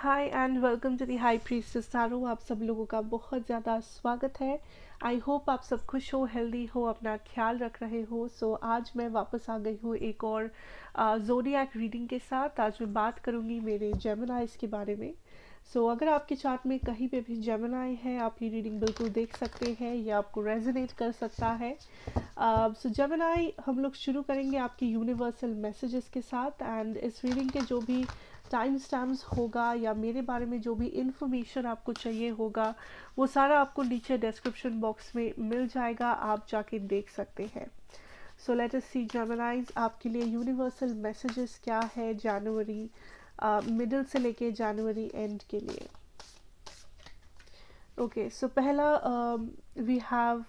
Hi and welcome to the high priestess tarot. आप सब लोगों का बहुत ज़्यादा स्वागत है। आई होप आप सब खुश हो, हेल्दी हो, अपना ख्याल रख रहे हो। आज मैं वापस आ गई हूँ एक और ज़ोडिएक रीडिंग के साथ। आज मैं बात करूँगी मेरे जेमिनाइज के बारे में। अगर आपके चार्ट में कहीं पे भी जेमिनाई है, आप ये रीडिंग बिल्कुल देख सकते हैं, या आपको रेजोनेट कर सकता है। जेमिनाई, हम लोग शुरू करेंगे आपके यूनिवर्सल मैसेजेस के साथ। एंड इस रीडिंग के जो भी टाइम स्टैम्प्स होगा या मेरे बारे में जो भी इंफॉर्मेशन आपको चाहिए होगा, वो सारा आपको नीचे डिस्क्रिप्शन बॉक्स में मिल जाएगा, आप जाके देख सकते हैं। लेट अस सी जेमिनाइज, आपके लिए यूनिवर्सल मैसेजेस क्या है जनवरी मिडिल से लेके जनवरी एंड के लिए। ओके, सो पहला वी हैव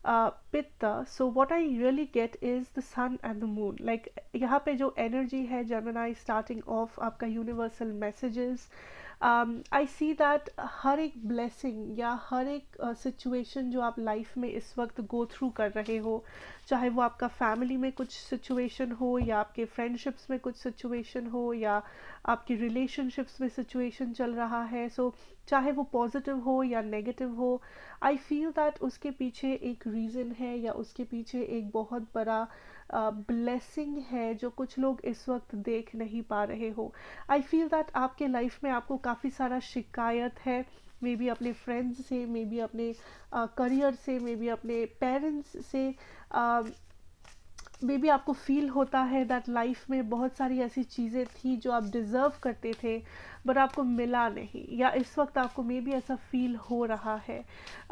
पित्ता। So what I really get is the sun and the moon. Like यहाँ पे जो एनर्जी है जेमिनाई, स्टार्टिंग ऑफ आपका universal messages, I see that हर एक ब्लेसिंग या हर एक सिचुएशन जो आप लाइफ में इस वक्त गो थ्रू कर रहे हो, चाहे वो आपका फैमिली में कुछ सिचुएशन हो, या आपके फ्रेंडशिप्स में कुछ सिचुएशन हो, या आपकी रिलेशनशिप्स में सिचुएशन चल रहा है, चाहे वो पॉजिटिव हो या नेगेटिव हो, आई फील दैट उसके पीछे एक रीज़न है, या उसके पीछे एक बहुत बड़ा ब्लेसिंग है जो कुछ लोग इस वक्त देख नहीं पा रहे हो। आई फील दैट आपके लाइफ में आपको काफ़ी सारा शिकायत है, मे बी अपने फ्रेंड्स से, मे बी अपने करियर से, मे बी अपने पेरेंट्स से। मे बी आपको फील होता है दैट लाइफ में बहुत सारी ऐसी चीज़ें थी जो आप डिज़र्व करते थे, बट आपको मिला नहीं, या इस वक्त आपको मे बी ऐसा फील हो रहा है।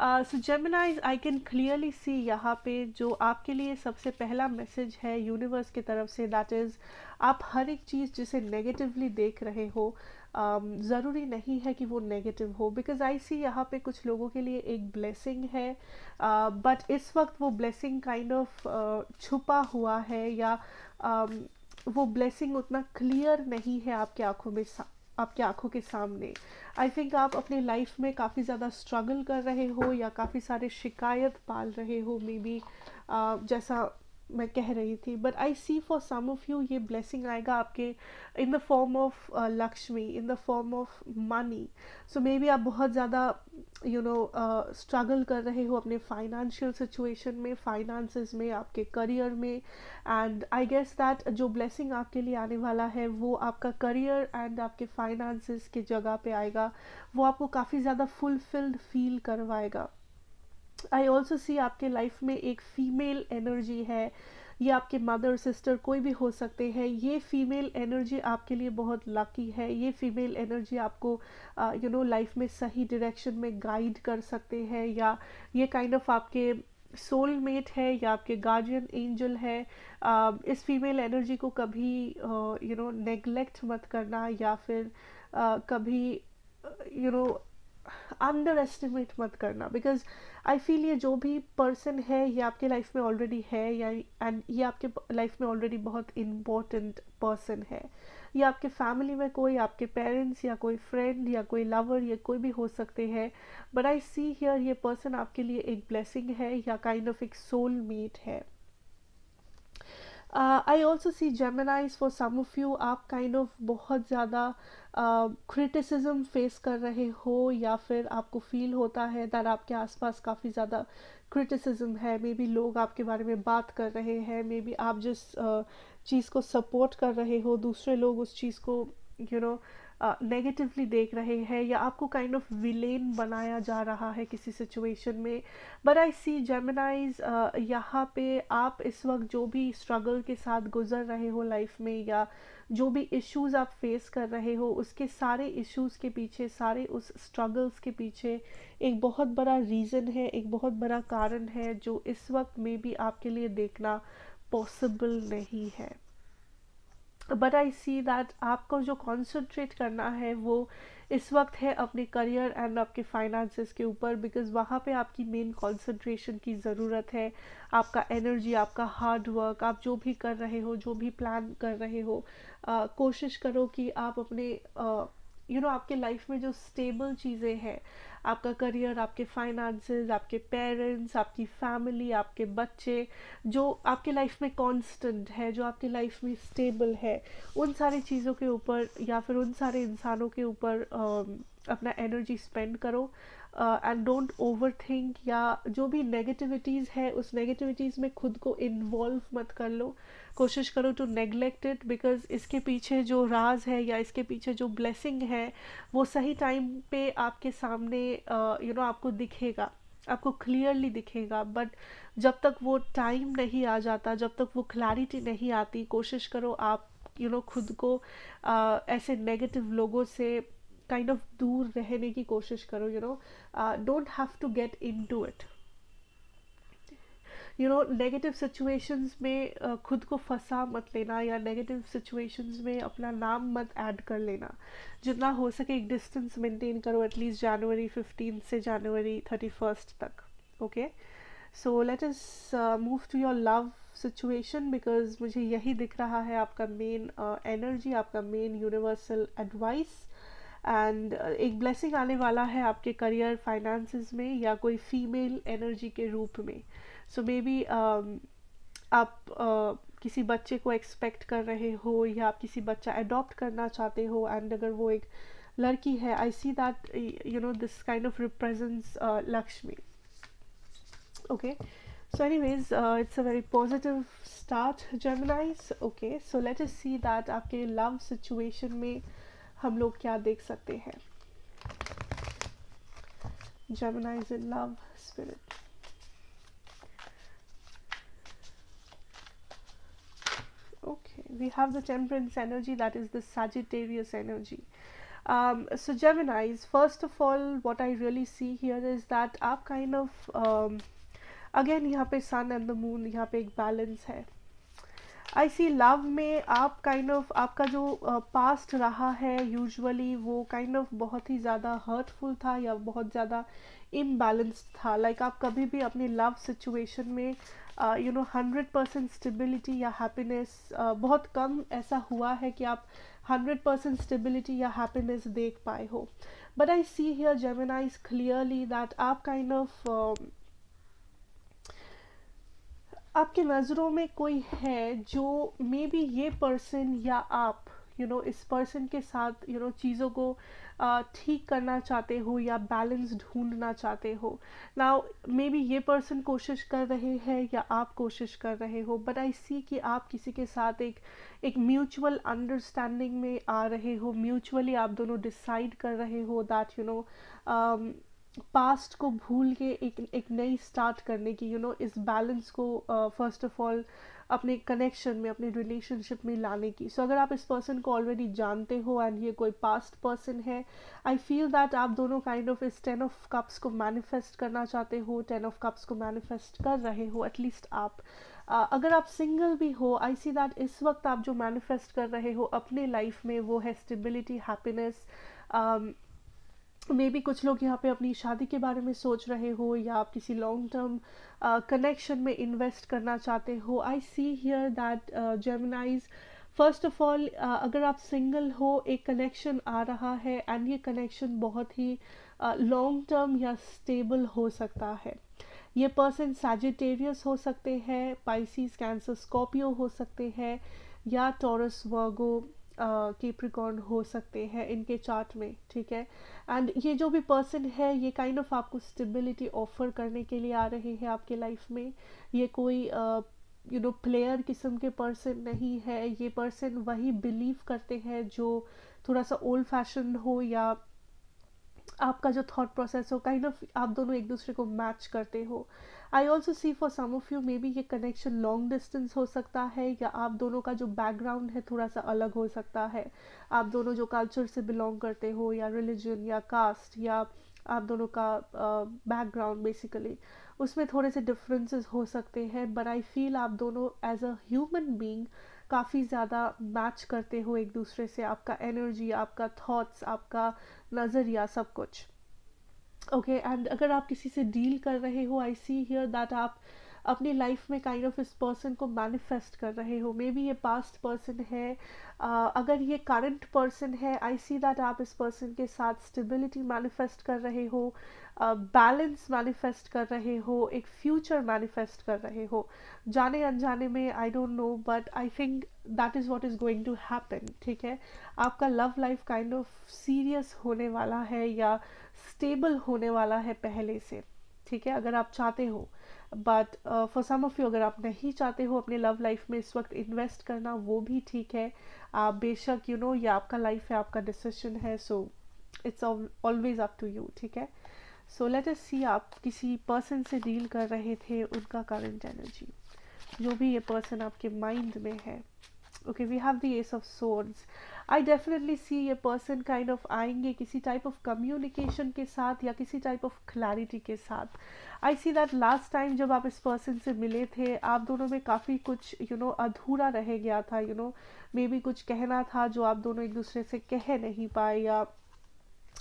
सो जेमिनाइज, आई कैन क्लियरली सी यहाँ पे जो आपके लिए सबसे पहला मैसेज है यूनिवर्स की तरफ से, दैट इज़ आप हर एक चीज़ जिसे नेगेटिवली देख रहे हो, ज़रूरी नहीं है कि वो नेगेटिव हो, बिकॉज आई सी यहाँ पे कुछ लोगों के लिए एक ब्लेसिंग है, बट इस वक्त वो ब्लेसिंग काइंड ऑफ छुपा हुआ है, या वो ब्लेसिंग उतना क्लियर नहीं है आपके आंखों के सामने। आई थिंक आप अपने लाइफ में काफ़ी ज़्यादा स्ट्रगल कर रहे हो, या काफ़ी सारे शिकायत पाल रहे हो, मे बी जैसा मैं कह रही थी। But I see for some of you ये ब्लेसिंग आएगा आपके in the form of Lakshmi, in the form of money. May be आप बहुत ज़्यादा स्ट्रगल कर रहे हो अपने फाइनेंशियल सिचुएशन में, फाइनेंसेस में, आपके करियर में। एंड आई गेस दैट जो ब्लेसिंग आपके लिए आने वाला है वो आपका करियर एंड आपके फाइनेंसेस की जगह पे आएगा, वो आपको काफ़ी ज़्यादा फुलफिल्ड फील करवाएगा। आई ऑल्सो सी आपके लाइफ में एक फीमेल एनर्जी है, ये आपके मदर, सिस्टर, कोई भी हो सकते हैं। ये फीमेल एनर्जी आपके लिए बहुत लकी है। ये फीमेल एनर्जी आपको लाइफ में सही डायरेक्शन में गाइड कर सकते हैं, या ये काइंड ऑफ आपके सोलमेट है, या आपके गार्जियन एंजल है। इस फीमेल एनर्जी को कभी नेग्लेक्ट मत करना, या फिर कभी यू नो अंडर एस्टिमेट मत करना, बिकॉज आई फील ये जो भी पर्सन है ये आपके लाइफ में ऑलरेडी है, या एंड ये आपके लाइफ में ऑलरेडी बहुत इम्पोर्टेंट पर्सन है। ये आपके फैमिली में कोई, आपके पेरेंट्स, या कोई फ्रेंड, या कोई लवर, ये कोई भी हो सकते हैं। बट आई सी हियर ये पर्सन आपके लिए एक ब्लेसिंग है, या काइंड ऑफ एक सोल मेट है। I also see Geminis for some of you, आप काइंड ऑफ बहुत ज़्यादा क्रिटिसिज्म फेस कर रहे हो, या फिर आपको फील होता है दैट आपके आसपास काफ़ी ज़्यादा क्रिटिसिज्म है। मे बी लोग आपके बारे में बात कर रहे हैं, मे बी आप जिस चीज़ को सपोर्ट कर रहे हो, दूसरे लोग उस चीज़ को नेगेटिवली देख रहे हैं, या आपको काइंड ऑफ विलेन बनाया जा रहा है किसी सिचुएशन में। बट आई सी जेमिनाइज, यहाँ पे आप इस वक्त जो भी स्ट्रगल के साथ गुजर रहे हो लाइफ में, या जो भी इश्यूज आप फेस कर रहे हो, उसके सारे इश्यूज के पीछे, सारे उस स्ट्रगल्स के पीछे एक बहुत बड़ा रीज़न है, एक बहुत बड़ा कारण है, जो इस वक्त में भी आपके लिए देखना पॉसिबल नहीं है। बट आई सी दैट आपको जो कॉन्सेंट्रेट करना है वो इस वक्त है अपने करियर एंड आपके फाइनेंसेस के ऊपर, बिकॉज वहाँ पे आपकी मेन कॉन्सेंट्रेशन की ज़रूरत है। आपका एनर्जी, आपका हार्ड वर्क, आप जो भी कर रहे हो, जो भी प्लान कर रहे हो, कोशिश करो कि आप अपने आपके लाइफ में जो स्टेबल चीज़ें हैं, आपका करियर, आपके फाइनेंसेस, आपके पेरेंट्स, आपकी फैमिली, आपके बच्चे, जो आपके लाइफ में कांस्टेंट है, जो आपके लाइफ में स्टेबल है, उन सारी चीज़ों के ऊपर या फिर उन सारे इंसानों के ऊपर अपना एनर्जी स्पेंड करो। एंड डोंट ओवर थिंक, या जो भी नेगेटिविटीज़ है उस नेगेटिविटीज़ में खुद को इन्वॉल्व मत कर लो। कोशिश करो टू नेग्लेक्ट इट, बिकॉज इसके पीछे जो राज है या इसके पीछे जो ब्लेसिंग है वो सही टाइम पे आपके सामने आपको दिखेगा, आपको क्लियरली दिखेगा। बट जब तक वो टाइम नहीं आ जाता, जब तक वो क्लैरिटी नहीं आती, कोशिश करो आप खुद को ऐसे नेगेटिव लोगों से काइंड ऑफ दूर रहने की कोशिश करो। Don't have to get into it. Negative situations में खुद को फंसा मत लेना, या नेगेटिव सिचुएशंस में अपना नाम मत ऐड कर लेना। जितना हो सके एक डिस्टेंस मेंटेन करो, एटलीस्ट जनवरी 15 से जनवरी 31 तक। Okay, so let us move to your love situation, because मुझे यही दिख रहा है आपका मेन एनर्जी, आपका मेन यूनिवर्सल एडवाइस। एंड एक ब्लेसिंग आने वाला है आपके करियर, फाइनेंसेस में, या कोई फीमेल एनर्जी के रूप में। सो मे बी आप किसी बच्चे को एक्सपेक्ट कर रहे हो, या आप किसी बच्चा अडॉप्ट करना चाहते हो, एंड अगर वो एक लड़की है, I see that this kind of represents Lakshmi. Okay, so anyways it's a very positive start, Geminis. Okay, so let us see that आपके love situation में हम लोग क्या देख सकते हैं। Geminis in love spirit. Okay, we have the temperance energy, that is the Sagittarius energy. So Geminis, first of all what I really see here is that आप kind of again यहाँ पे सन एंड द मून, यहाँ पे एक balance है। I C love में आप kind of आपका जो पास्ट रहा है यूजुअली वो काइंड ऑफ बहुत ही ज़्यादा हर्टफुल था, या बहुत ज़्यादा इम्बैलेंस्ड था। लाइक आप कभी भी अपनी लव सिचुएशन में 100% स्टेबिलिटी या हैप्पीनेस, बहुत कम ऐसा हुआ है कि आप 100% स्टेबिलिटी या हैप्पीनेस देख पाए हो। But I see here जेमिनाइज clearly that आप काइंड ऑफ आपके नज़रों में कोई है जो मे बी ये पर्सन या आप इस पर्सन के साथ चीज़ों को ठीक करना चाहते हो, या बैलेंस ढूंढना चाहते हो। नाउ मे बी ये पर्सन कोशिश कर रहे हैं या आप कोशिश कर रहे हो, बट आई सी कि आप किसी के साथ एक म्यूचुअल अंडरस्टैंडिंग में आ रहे हो। म्यूचुअली आप दोनों डिसाइड कर रहे हो दैट पास्ट को भूल के एक नई स्टार्ट करने की, इस बैलेंस को फर्स्ट ऑफ ऑल अपने कनेक्शन में, अपने रिलेशनशिप में लाने की। सो अगर आप इस पर्सन को ऑलरेडी जानते हो एंड ये कोई पास्ट पर्सन है, आई फील दैट आप दोनों काइंड ऑफ इस 10 ऑफ कप्स को मैनिफेस्ट करना चाहते हो, 10 ऑफ कप्स को मैनिफेस्ट कर रहे हो एटलीस्ट आप। अगर आप सिंगल भी हो, आई सी दैट इस वक्त आप जो मैनिफेस्ट कर रहे हो अपने लाइफ में वो है स्टेबिलिटी, हैप्पीनेस। मे बी कुछ लोग यहाँ पे अपनी शादी के बारे में सोच रहे हो, या आप किसी लॉन्ग टर्म कनेक्शन में इन्वेस्ट करना चाहते हो। I see here that Geminis, first of all अगर आप सिंगल हो, एक कनेक्शन आ रहा है एंड ये कनेक्शन बहुत ही लॉन्ग टर्म या स्टेबल हो सकता है। ये पर्सन सैजिटेरियस हो सकते हैं, पाइसिस, कैंसर, स्कॉर्पियो हो सकते हैं, या टॉरस, वर्गो, कैप्रिकॉर्न हो सकते हैं इनके चार्ट में, ठीक है। एंड ये जो भी पर्सन है ये काइंड ऑफ आपको स्टेबिलिटी ऑफर करने के लिए आ रहे हैं आपके लाइफ में। ये कोई प्लेयर किस्म के पर्सन नहीं है। ये पर्सन वही बिलीव करते हैं जो थोड़ा सा ओल्ड फैशन हो, या आपका जो थॉट प्रोसेस हो, काइंड ऑफ आप दोनों एक दूसरे को मैच करते हो। I also see for some of you may be ये कनेक्शन लॉन्ग डिस्टेंस हो सकता है, या आप दोनों का जो बैकग्राउंड है थोड़ा सा अलग हो सकता है। आप दोनों जो कल्चर से बिलोंग करते हो, या रिलीजन, या कास्ट, या आप दोनों का बैकग्राउंड बेसिकली, उसमें थोड़े से डिफरेंसेस हो सकते हैं। बट आई फील आप दोनों एज अ ह्यूमन बीइंग काफ़ी ज़्यादा मैच करते हो एक दूसरे से। आपका एनर्जी, आपका थॉट्स, आपका नज़रिया, सब कुछ। ओके, एंड अगर आप किसी से डील कर रहे हो, आई सी हियर दैट आप अपनी लाइफ में काइंड ऑफ इस पर्सन को मैनिफेस्ट कर रहे हो। मे बी ये पास्ट पर्सन है, अगर ये करंट पर्सन है, आई सी दैट आप इस पर्सन के साथ स्टेबिलिटी मैनिफेस्ट कर रहे हो, बैलेंस मैनिफेस्ट कर रहे हो, एक फ्यूचर मैनिफेस्ट कर रहे हो, जाने अनजाने में, I don't know, but I think that is what is going to happen. ठीक है, आपका love life kind of serious होने वाला है या स्टेबल होने वाला है पहले से। ठीक है, अगर आप चाहते हो, but for some of you अगर आप नहीं चाहते हो अपने लव लाइफ में इस वक्त इन्वेस्ट करना, वो भी ठीक है। आप बेशक ये आपका लाइफ है, आपका डिसीजन है, so it's always up to you. ठीक है, सो लेट अस सी आप किसी पर्सन से डील कर रहे थे, उनका करंट एनर्जी, जो भी ये पर्सन आपके माइंड में है। Okay, we have the ace of swords. I definitely see ये पर्सन काइंड ऑफ आएंगे किसी टाइप ऑफ कम्युनिकेशन के साथ या किसी टाइप ऑफ क्लैरिटी के साथ। आई सी दैट लास्ट टाइम जब आप इस पर्सन से मिले थे, आप दोनों में काफ़ी कुछ अधूरा रह गया था। मे बी कुछ कहना था जो आप दोनों एक दूसरे से कह नहीं पाए, या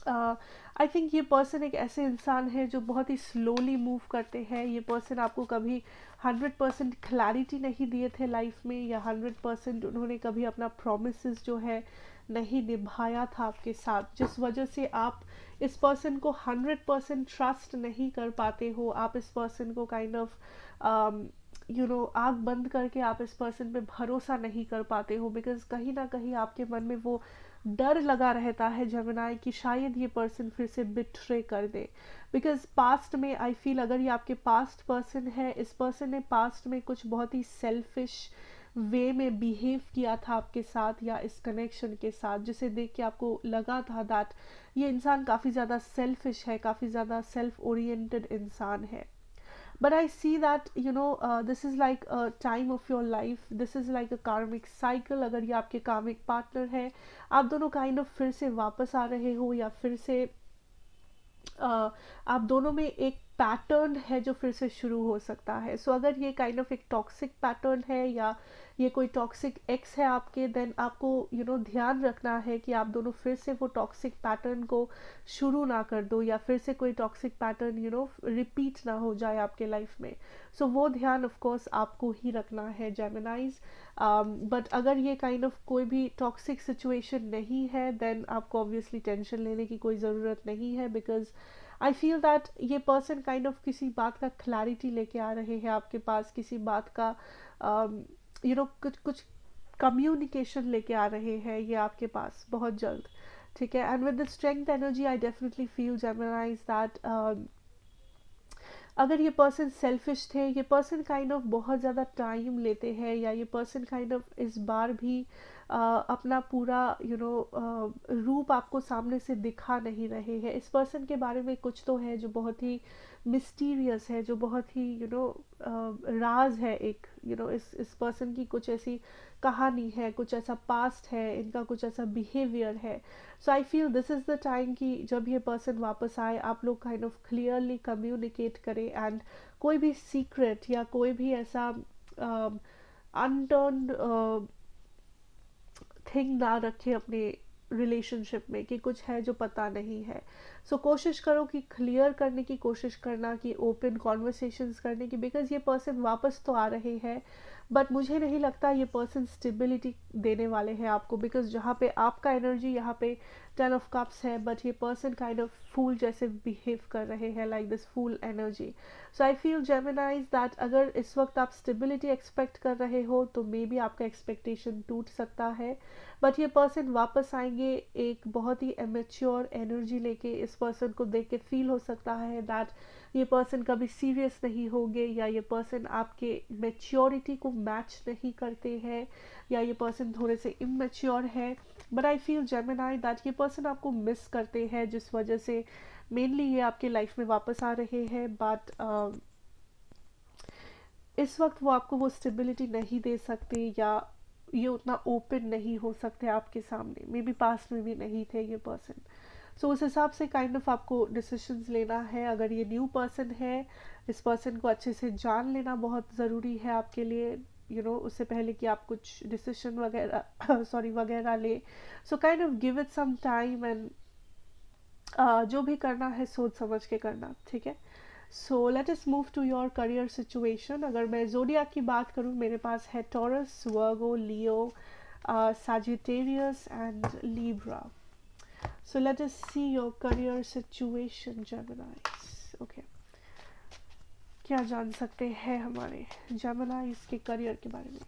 आई थिंक ये पर्सन एक ऐसे इंसान है जो बहुत ही स्लोली मूव करते हैं। ये पर्सन आपको कभी 100% क्लैरिटी नहीं दिए थे लाइफ में, या 100% उन्होंने कभी अपना प्रोमिसेस जो है नहीं निभाया था आपके साथ, जिस वजह से आप इस पर्सन को 100% ट्रस्ट नहीं कर पाते हो। आप इस पर्सन को काइंड ऑफ आँख बंद करके आप इस पर्सन पे भरोसा नहीं कर पाते हो, बिकॉज कहीं ना कहीं आपके मन में वो डर लगा रहता है जेमिनाई कि शायद ये पर्सन फिर से बिट्रे कर दे। बिकॉज पास्ट में आई फील अगर ये आपके पास्ट पर्सन है, इस पर्सन ने पास्ट में कुछ बहुत ही सेल्फिश वे में बिहेव किया था आपके साथ या इस कनेक्शन के साथ, जिसे देख के आपको लगा था दैट ये इंसान काफ़ी ज़्यादा सेल्फिश है, काफ़ी ज़्यादा सेल्फ ओरिएंटेड इंसान है। But I see that this is like a time of your life, this is like a karmic cycle। अगर ये आपके कार्मिक पार्टनर है, आप दोनों काइंड ऑफ फिर से वापस आ रहे हो, या फिर से आप दोनों में एक पैटर्न है जो फिर से शुरू हो सकता है। सो अगर ये काइंड ऑफ एक टॉक्सिक पैटर्न है या ये कोई टॉक्सिक एक्स है आपके, देन आपको ध्यान रखना है कि आप दोनों फिर से वो टॉक्सिक पैटर्न को शुरू ना कर दो, या फिर से कोई टॉक्सिक पैटर्न रिपीट ना हो जाए आपके लाइफ में। सो वो ध्यान ऑफ कोर्स आपको ही रखना है जेमिनाइज। बट अगर ये काइंड ऑफ कोई भी टॉक्सिक सिचुएशन नहीं है, देन आपको ऑब्वियसली टेंशन लेने की कोई ज़रूरत नहीं है, बिकॉज आई फील दैट ये पर्सन काइंड ऑफ किसी बात का क्लैरिटी लेके आ रहे हैं आपके पास, किसी बात का कुछ कम्युनिकेशन लेके आ रहे हैं ये आपके पास बहुत जल्द। ठीक है, and with the strength energy I definitely feel Geminis that अगर ये पर्सन सेल्फिश थे, ये पर्सन काइंड ऑफ बहुत ज़्यादा टाइम लेते हैं, या ये पर्सन काइंड ऑफ इस बार भी अपना पूरा रूप आपको सामने से दिखा नहीं रहे हैं। इस पर्सन के बारे में कुछ तो है जो बहुत ही मिस्टीरियस है, जो बहुत ही राज है एक। इस पर्सन की कुछ ऐसी कहानी है, कुछ ऐसा पास्ट है, इनका कुछ ऐसा बिहेवियर है। So I feel this is the time कि जब ये पर्सन वापस आए, आप लोग काइंड ऑफ क्लियरली कम्युनिकेट करें, एंड कोई भी सीक्रेट या कोई भी ऐसा अनटर्न्ड थिंग ना रखे अपने रिलेशनशिप में कि कुछ है जो पता नहीं है। सो कोशिश करो कि क्लियर करने की कोशिश करना, कि ओपन कॉन्वर्सेशंस करने की, बिकॉज ये पर्सन वापस तो आ रहे हैं, बट मुझे नहीं लगता ये पर्सन स्टेबिलिटी देने वाले हैं आपको, बिकॉज जहाँ पे आपका एनर्जी यहाँ पे 10 ऑफ कप्स है, बट ये पर्सन काइंड ऑफ फूल जैसे बिहेव कर रहे हैं, like this fool energy. So I feel Geminis that अगर इस वक्त आप स्टेबिलिटी एक्सपेक्ट कर रहे हो, तो मे बी आपका एक्सपेक्टेशन टूट सकता है। बट ये पर्सन वापस आएंगे एक बहुत ही एमेच्योर एनर्जी लेके। इस पर्सन को देख के फील हो सकता है दैट ये पर्सन कभी सीरियस नहीं होंगे, या ये पर्सन आपके मेच्योरिटी को मैच नहीं करते हैं, या ये पर्सन थोड़े से इमेच्योर है। But I feel Gemini that ये पर्सन आपको मिस करते हैं, जिस वजह से मेनली ये आपके लाइफ में वापस आ रहे हैं। बट इस वक्त वो आपको वो स्टेबिलिटी नहीं दे सकते, या ये उतना ओपन नहीं हो सकते आपके सामने। मे बी पास्ट में भी नहीं थे ये पर्सन। सो उस हिसाब से काइंड ऑफ आपको डिसीजंस लेना है। अगर ये न्यू पर्सन है, इस पर्सन को अच्छे से जान लेना बहुत ज़रूरी है आपके लिए, उससे पहले कि आप कुछ डिसीजन वगैरह वगैरह ले। So kind of give it some time, and जो भी करना है सोच समझ के करना। ठीक है, so let us move to your career situation. अगर मैं ज़ोडिएक की बात करूँ, मेरे पास है Taurus, Virgo, Leo, Sagittarius and Libra. So let us see your career situation, Geminis. Okay. क्या जान सकते हैं हमारे Geminis के करियर के बारे में?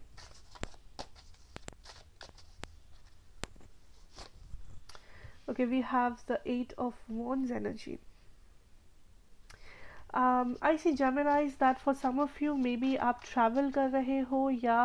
Okay, we have the 8 of Wands energy. I see Geminis that for some of you maybe आप travel कर रहे हो या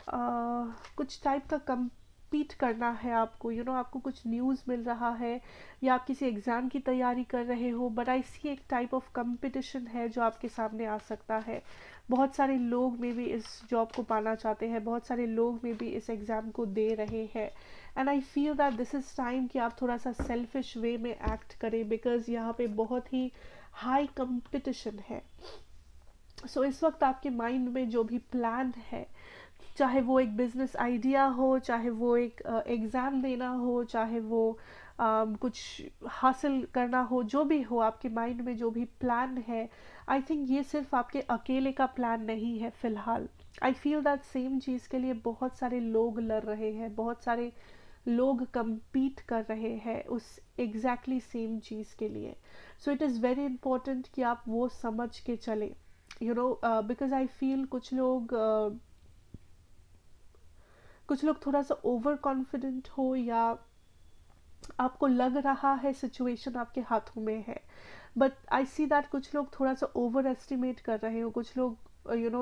कुछ टाइप का compete करना है आपको, आपको कुछ न्यूज़ मिल रहा है या आप किसी एग्ज़ाम की तैयारी कर रहे हो, बट आई सी एक टाइप ऑफ कंपटीशन है जो आपके सामने आ सकता है। बहुत सारे लोग में भी इस जॉब को पाना चाहते हैं, बहुत सारे लोग में भी इस एग्ज़ाम को दे रहे हैं, and I feel that this is time कि आप थोड़ा सा सेल्फिश वे में एक्ट करें, बिकॉज यहाँ पे बहुत ही हाई कंपटीशन है। सो इस वक्त आपके माइंड में जो भी प्लान है, चाहे वो एक बिजनेस आइडिया हो, चाहे वो एक एग्ज़ाम देना हो, चाहे वो कुछ हासिल करना हो, जो भी हो आपके माइंड में जो भी प्लान है, आई थिंक ये सिर्फ आपके अकेले का प्लान नहीं है फ़िलहाल। आई फील दैट सेम चीज़ के लिए बहुत सारे लोग लड़ रहे हैं, बहुत सारे लोग compete कर रहे हैं उस एग्जैक्टली सेम चीज़ के लिए। So it is very important कि आप वो समझ के चलें, बिकॉज आई फील कुछ लोग थोड़ा सा ओवर कॉन्फिडेंट हो, या आपको लग रहा है सिचुएशन आपके हाथों में है, बट आई सी दैट कुछ लोग थोड़ा सा ओवर एस्टिमेट कर रहे हो, कुछ लोग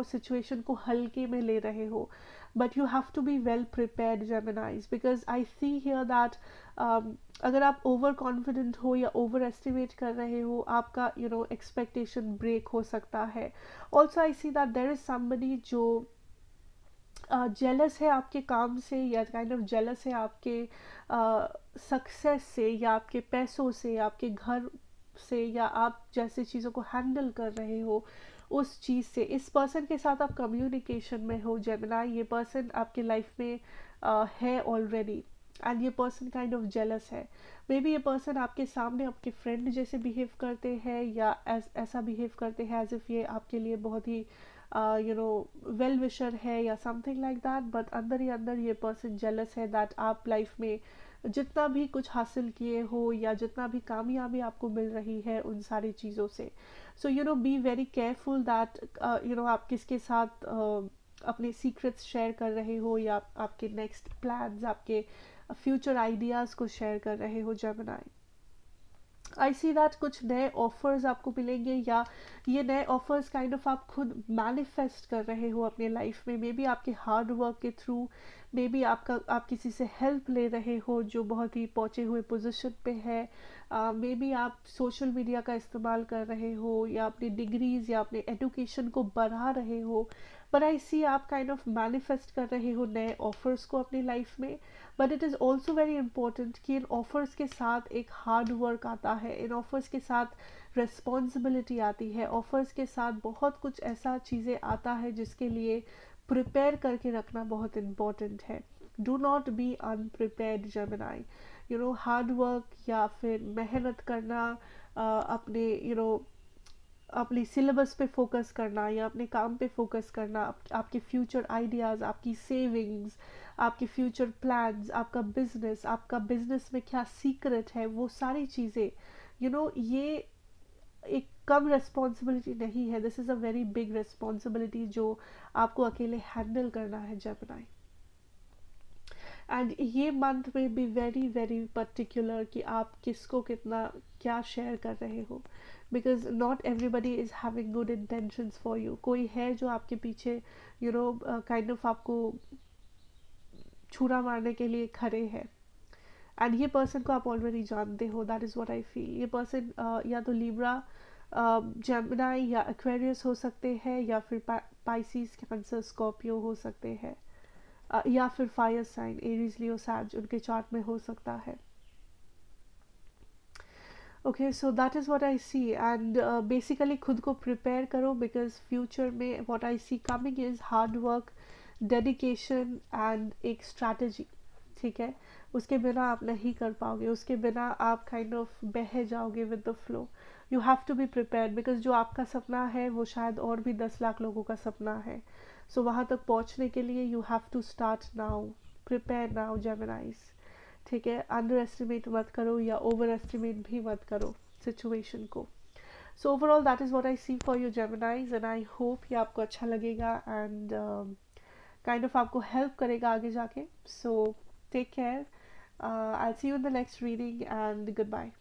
सिचुएशन को हल्के में ले रहे हो, but you have to be well prepared Geminis, because I see here that अगर आप ओवर कॉन्फिडेंट हो या ओवर एस्टिमेट कर रहे हो, आपका एक्सपेक्टेशन ब्रेक हो सकता है। Also I see that there is somebody जो जेलस है आपके काम से, या काइंड ऑफ जेलस है आपके सक्सेस से, या आपके पैसों से, या आपके घर से, या आप जैसे चीज़ों को हैंडल कर रहे हो उस चीज़ से। इस पर्सन के साथ आप कम्युनिकेशन में हो जेमिनाई, ये पर्सन आपके लाइफ में है ऑलरेडी, एंड ये पर्सन काइंड ऑफ जेलस है। मे बी ये पर्सन आपके सामने आपके फ्रेंड जैसे बिहेव करते हैं, या ऐसा बिहेव करते हैं एज इफ़ ये आपके लिए बहुत ही वेल विशर है या समथिंग लाइक दैट, बट अंदर ही अंदर ये पर्सन जेलस है दैट आप लाइफ में जितना भी कुछ हासिल किए हो, या जितना भी कामयाबी आपको मिल रही है उन सारी चीज़ों से। सो बी वेरी केयरफुल दैट आप किसके साथ अपने सीक्रेट्स शेयर कर रहे हो, या आपके नेक्स्ट प्लान्स, आपके फ्यूचर आइडियाज़ को शेयर कर रहे हो जेमिनाई। आई सी दैट कुछ नए ऑफर्स आपको मिलेंगे, या ये नए ऑफर्स काइंड ऑफ आप खुद मैनिफेस्ट कर रहे हो अपने लाइफ में, मे बी आपके हार्ड वर्क के थ्रू, मे बी आप किसी से हेल्प ले रहे हो जो बहुत ही पहुँचे हुए पोजीशन पे है, मे बी आप सोशल मीडिया का इस्तेमाल कर रहे हो, या अपनी डिग्रीज या अपने एजुकेशन को बढ़ा रहे हो, बट आई सी आप काइंड ऑफ मैनिफेस्ट कर रहे हो नए ऑफर्स को अपनी लाइफ में। But it is also very important कि इन ऑफर्स के साथ एक हार्ड वर्क आता है, इन ऑफर्स के साथ रिस्पॉन्सिबिलिटी आती है, ऑफर्स के साथ बहुत कुछ ऐसा चीज़ें आता है जिसके लिए प्रिपेयर करके रखना बहुत इम्पॉर्टेंट है। Do not be अनप्रिपेयर्ड Gemini. Hard work या फिर मेहनत करना, अपने अपनी सिलेबस पे फोकस करना, या अपने काम पे फोकस करना, आपके फ्यूचर आइडियाज़, आपकी सेविंग्स, आपके फ्यूचर प्लान्स, आपका बिजनेस में क्या सीक्रेट है, वो सारी चीज़ें ये एक कम रिस्पॉन्सिबिलिटी नहीं है, this is a very big responsibility जो आपको अकेले हैंडल करना है जेमिनाई। एंड ये मंथ में बी वेरी वेरी पर्टिकुलर कि आप किसको कितना क्या शेयर कर रहे हो, because not everybody is having good intentions for you. कोई है जो आपके पीछे काइंड ऑफ आपको छुरा मारने के लिए खड़े हैं, एंड ये पर्सन को आप ऑलरेडी जानते हो, that is what I feel. ये पर्सन या तो लिब्रा, जेमिनाई या एक्वेरियस हो सकते हैं, या फिर पाइसिस, कैंसर, स्कॉर्पियो हो सकते हैं, या फिर फायर साइन एरीज, लियो, सैज उनके चार्ट में हो सकता है। Okay, so that is what I see, and basically खुद को प्रिपेयर करो, बिकॉज फ्यूचर में what I see coming is hard work, dedication and एक स्ट्रैटेजी। ठीक है, उसके बिना आप नहीं कर पाओगे, उसके बिना आप काइंड ऑफ बह जाओगे with the flow. You have to be prepared, because जो आपका सपना है वो शायद और भी 10 लाख लोगों का सपना है। सो वहाँ तक पहुँचने के लिए you have to start now, prepare now Geminis. ठीक है, अंडर एस्टिमेट मत करो या ओवर एस्टिमेट भी मत करो सिचुएशन को। So overall that is what I see for you Geminis, and I hope ये आपको अच्छा लगेगा एंड काइंड ऑफ आपको हेल्प करेगा आगे जाके। So take care, I see you in the next reading and good bye.